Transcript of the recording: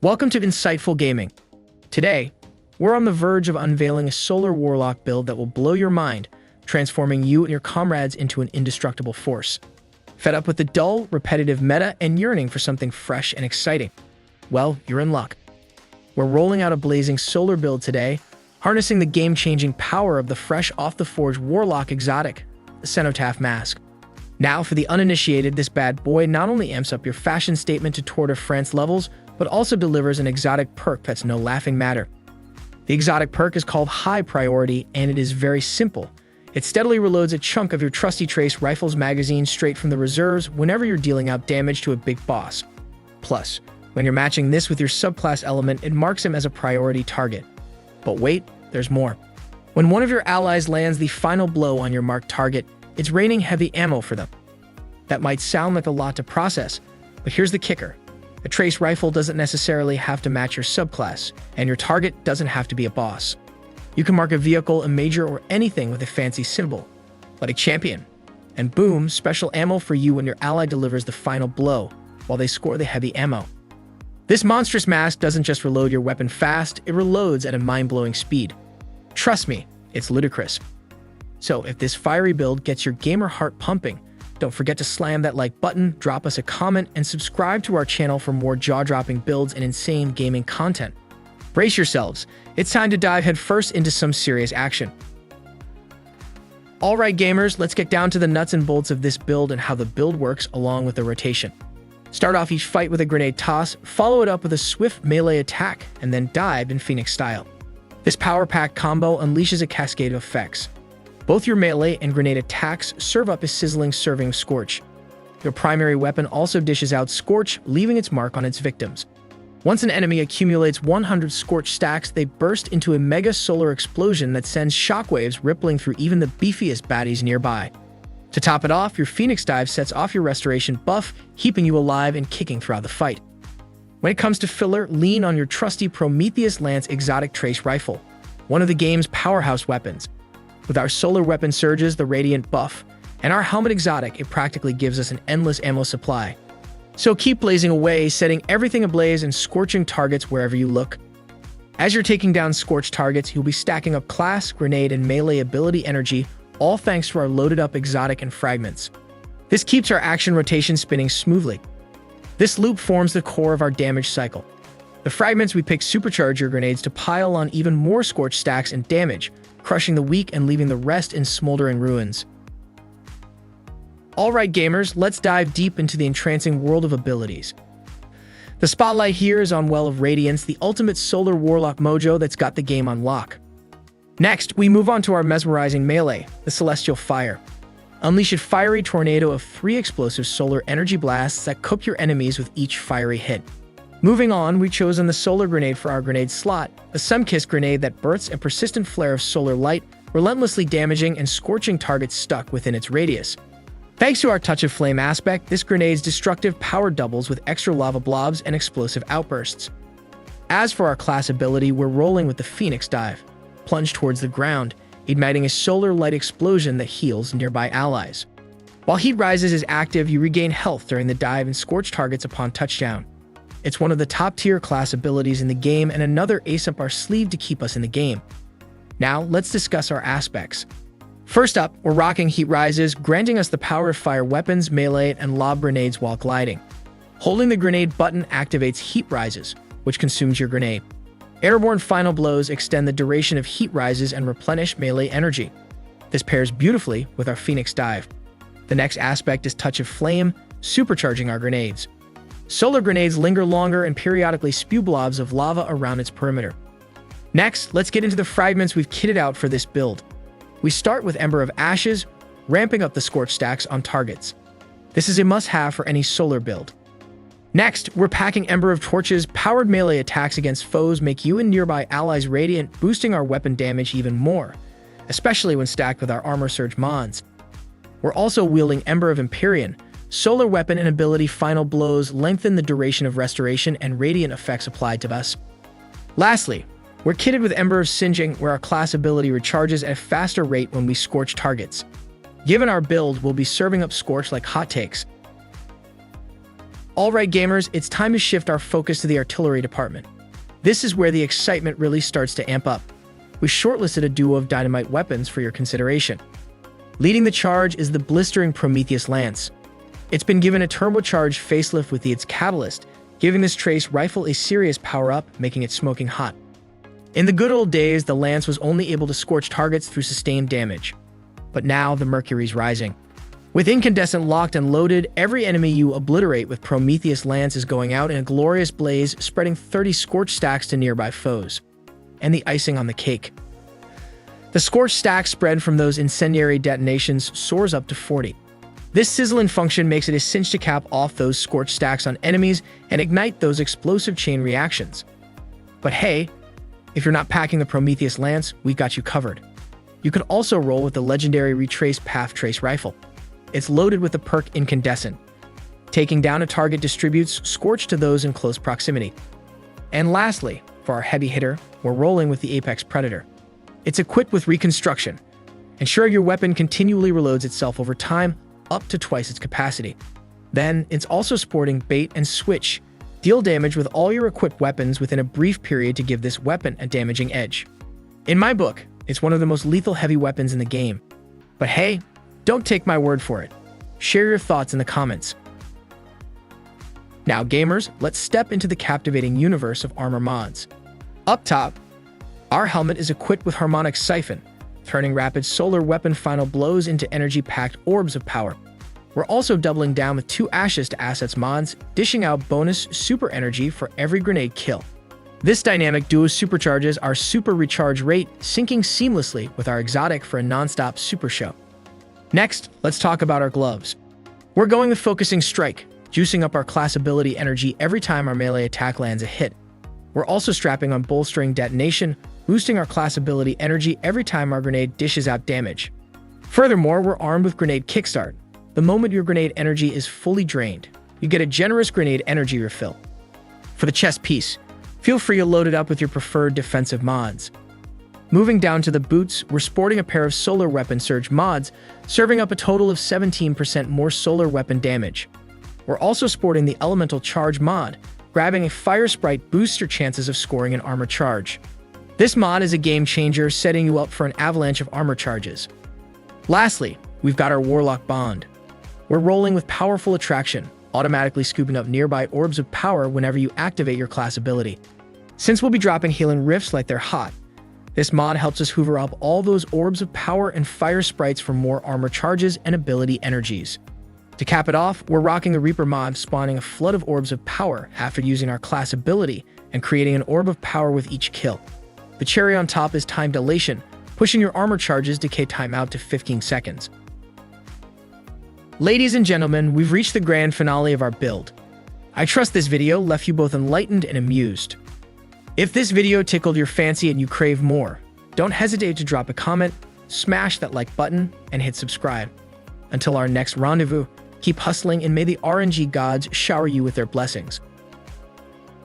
Welcome to Insightful Gaming. Today, we're on the verge of unveiling a Solar Warlock build that will blow your mind, transforming you and your comrades into an indestructible force. Fed up with the dull, repetitive meta and yearning for something fresh and exciting? Well, you're in luck. We're rolling out a blazing solar build today, harnessing the game-changing power of the fresh off-the-forge Warlock exotic, the Cenotaph Mask. Now, for the uninitiated, this bad boy not only amps up your fashion statement to Tour de France levels, but also delivers an exotic perk that's no laughing matter. The exotic perk is called High Priority, and it is very simple. It steadily reloads a chunk of your trusty Trace Rifle's magazine straight from the reserves whenever you're dealing out damage to a big boss. Plus, when you're matching this with your subclass element, it marks him as a priority target. But wait, there's more. When one of your allies lands the final blow on your marked target, it's raining heavy ammo for them. That might sound like a lot to process, but here's the kicker. A Trace Rifle doesn't necessarily have to match your subclass, and your target doesn't have to be a boss. You can mark a vehicle, a major, or anything with a fancy symbol, like a champion. And boom, special ammo for you when your ally delivers the final blow, while they score the heavy ammo. This monstrous mask doesn't just reload your weapon fast, it reloads at a mind-blowing speed. Trust me, it's ludicrous. So if this fiery build gets your gamer heart pumping, don't forget to slam that like button, drop us a comment, and subscribe to our channel for more jaw-dropping builds and insane gaming content. Brace yourselves, it's time to dive headfirst into some serious action. Alright gamers, let's get down to the nuts and bolts of this build and how the build works along with the rotation. Start off each fight with a grenade toss, follow it up with a swift melee attack, and then dive in Phoenix style. This power-packed combo unleashes a cascade of effects. Both your melee and grenade attacks serve up a sizzling serving of Scorch. Your primary weapon also dishes out Scorch, leaving its mark on its victims. Once an enemy accumulates 100 Scorch stacks, they burst into a mega solar explosion that sends shockwaves rippling through even the beefiest baddies nearby. To top it off, your Phoenix Dive sets off your restoration buff, keeping you alive and kicking throughout the fight. When it comes to filler, lean on your trusty Prometheus Lance exotic Trace Rifle, one of the game's powerhouse weapons. With our solar weapon surges, the Radiant buff, and our helmet exotic, it practically gives us an endless ammo supply. So keep blazing away, setting everything ablaze and scorching targets wherever you look. As you're taking down scorched targets, you'll be stacking up class, grenade, and melee ability energy, all thanks to our loaded up exotic and fragments. This keeps our action rotation spinning smoothly. This loop forms the core of our damage cycle. The fragments we pick supercharge your grenades to pile on even more scorch stacks and damage, crushing the weak and leaving the rest in smoldering ruins. Alright gamers, let's dive deep into the entrancing world of abilities. The spotlight here is on Well of Radiance, the ultimate Solar Warlock mojo that's got the game on lock. Next, we move on to our mesmerizing melee, the Celestial Fire. Unleash a fiery tornado of 3 explosive solar energy blasts that cook your enemies with each fiery hit. Moving on, we've chosen the Solar Grenade for our grenade slot, a sun-kissed grenade that births a persistent flare of solar light, relentlessly damaging and scorching targets stuck within its radius. Thanks to our Touch of Flame aspect, this grenade's destructive power doubles with extra lava blobs and explosive outbursts. As for our class ability, we're rolling with the Phoenix Dive. Plunge towards the ground, igniting a solar light explosion that heals nearby allies. While Heat Rises is active, you regain health during the dive and scorch targets upon touchdown. It's one of the top-tier class abilities in the game and another ace up our sleeve to keep us in the game. Now, let's discuss our aspects. First up, we're rocking Heat Rises, granting us the power to fire weapons, melee, and lob grenades while gliding. Holding the grenade button activates Heat Rises, which consumes your grenade. Airborne Final Blows extend the duration of Heat Rises and replenish melee energy. This pairs beautifully with our Phoenix Dive. The next aspect is Touch of Flame, supercharging our grenades. Solar grenades linger longer and periodically spew blobs of lava around its perimeter. Next, let's get into the fragments we've kitted out for this build. We start with Ember of Ashes, ramping up the scorch stacks on targets. This is a must-have for any solar build. Next, we're packing Ember of Torches. Powered melee attacks against foes make you and nearby allies radiant, boosting our weapon damage even more, especially when stacked with our Armor Surge mons. We're also wielding Ember of Empyrean. Solar weapon and ability Final Blows lengthen the duration of restoration and radiant effects applied to us. Lastly, we're kitted with Ember of Singeing, where our class ability recharges at a faster rate when we scorch targets. Given our build, we'll be serving up Scorch like hotcakes. Alright gamers, it's time to shift our focus to the artillery department. This is where the excitement really starts to amp up. We shortlisted a duo of dynamite weapons for your consideration. Leading the charge is the blistering Prometheus Lance. It's been given a turbocharged facelift with its catalyst, giving this trace rifle a serious power-up, making it smoking hot. In the good old days, the Lance was only able to scorch targets through sustained damage. But now, the mercury's rising. With incandescent locked and loaded, every enemy you obliterate with Prometheus Lance is going out in a glorious blaze, spreading 30 scorch stacks to nearby foes. And the icing on the cake. The scorch stack spread from those incendiary detonations soars up to 40. This sizzling function makes it a cinch to cap off those scorch stacks on enemies and ignite those explosive chain reactions. But hey, if you're not packing the Prometheus Lance, we've got you covered. You can also roll with the legendary Retrace Path Trace Rifle. It's loaded with the perk Incandescent. Taking down a target distributes scorch to those in close proximity. And lastly, for our heavy hitter, we're rolling with the Apex Predator. It's equipped with Reconstruction, ensuring your weapon continually reloads itself over time, up to twice its capacity. Then, it's also sporting Bait and Switch. Deal damage with all your equipped weapons within a brief period to give this weapon a damaging edge. In my book, it's one of the most lethal heavy weapons in the game. But hey, don't take my word for it. Share your thoughts in the comments. Now gamers, let's step into the captivating universe of armor mods. Up top, our helmet is equipped with Harmonic Siphon, turning rapid solar weapon final blows into energy-packed orbs of power. We're also doubling down with 2 Ashes to Assets mods, dishing out bonus super energy for every grenade kill. This dynamic duo supercharges our super recharge rate, syncing seamlessly with our exotic for a non-stop super show. Next, let's talk about our gloves. We're going with Focusing Strike, juicing up our class ability energy every time our melee attack lands a hit. We're also strapping on Bolstering Detonation, boosting our class ability energy every time our grenade dishes out damage. Furthermore, we're armed with Grenade Kickstart. The moment your grenade energy is fully drained, you get a generous grenade energy refill. For the chest piece, feel free to load it up with your preferred defensive mods. Moving down to the boots, we're sporting a pair of Solar Weapon Surge mods, serving up a total of 17% more solar weapon damage. We're also sporting the Elemental Charge mod, grabbing a Fire Sprite boosts your chances of scoring an armor charge. This mod is a game changer, setting you up for an avalanche of armor charges. Lastly, we've got our Warlock Bond. We're rolling with Powerful Attraction, automatically scooping up nearby orbs of power whenever you activate your class ability. Since we'll be dropping Healing Rifts like they're hot, this mod helps us hoover up all those orbs of power and fire sprites for more armor charges and ability energies. To cap it off, we're rocking the Reaper mod, spawning a flood of orbs of power after using our class ability and creating an orb of power with each kill. The cherry on top is Time Dilation, pushing your armor charges decay time out to 15 seconds. Ladies and gentlemen, we've reached the grand finale of our build. I trust this video left you both enlightened and amused. If this video tickled your fancy and you crave more, don't hesitate to drop a comment, smash that like button, and hit subscribe. Until our next rendezvous, keep hustling and may the RNG gods shower you with their blessings.